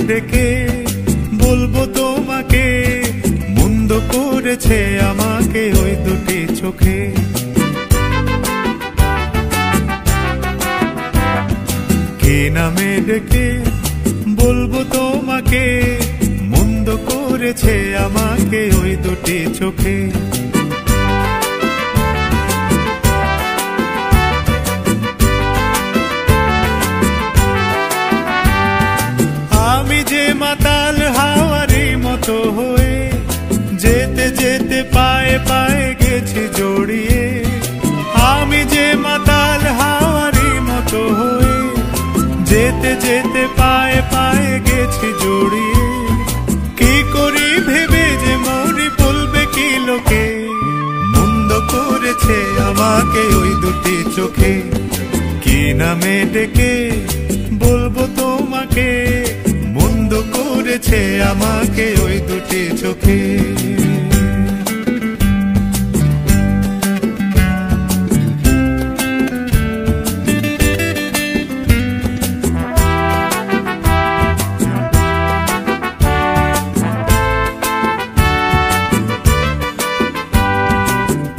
ডেকে বলবো তোমাকে, মন্দ করেছে আমাকে ওই দুটি চোখে। কি নামে ডেকে বলবো তোমাকে, মন্দ করেছে আমাকে ওই দুটি চোখে। আমি যে মাতাল হাওয়ারি মতো হয়ে যেতে যেতে পায়ে পায়ে গেছি জড়িয়ে। আমি যে মাতাল হাওয়ারি মতো হয়ে যেতে যেতে পায়ে পায়ে গেছি জড়িয়ে। কি করি ভেবে যে মরি বলবে কি লোকে, মন্দ করেছে আমাকে ওই দুটি চোখে। কি নামে ডেকে বলবো তোমাকে, মন্দ করেছে আমাকে ওই দুটি চোখে।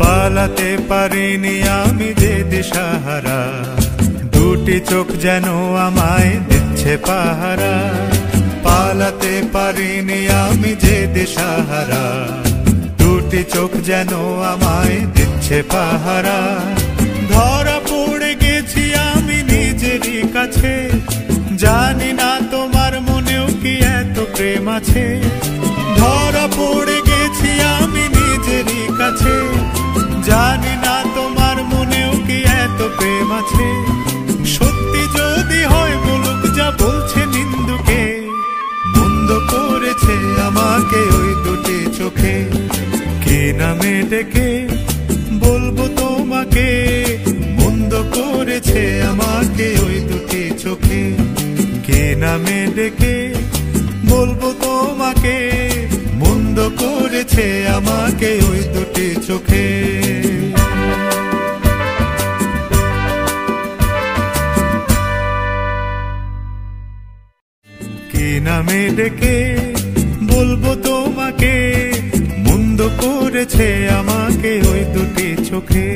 পালাতে পারিনি আমি যে দিশাহারা, দুটি চোখ যেন আমায় দিচ্ছে পাহারা। পালাতে পারিনি আমি যে দিশাহারা, দুটি চোখ যেন আমায় দিচ্ছে পাহারা। ধরা পড়ে গেছি আমি নিজেরই কাছে, জানি না তোমার মনেও কি এত প্রেম আছে। ধরা পড়ে গেছি আমি নিজেরই কাছে, জানি না তোমার মনেও কি এত প্রেম আছে। সত্যি যদি হয় বলুক যা বলছে নিন্দুকে, মন্দ করেছে আমাকে ওই দুটি চোখে। কি নামে ডেকে বলবো তোমাকে, মন্দ করেছে আমাকে ওই দুটি চোখে। কি নামে ডেকে বলবো তোমাকে, মন্দ করেছে আমাকে ওই দুটি চোখে। কি নামে ডেকে বলবো তোমাকে, মন্দ করেছে আমাকে ওই দুটি চোখে।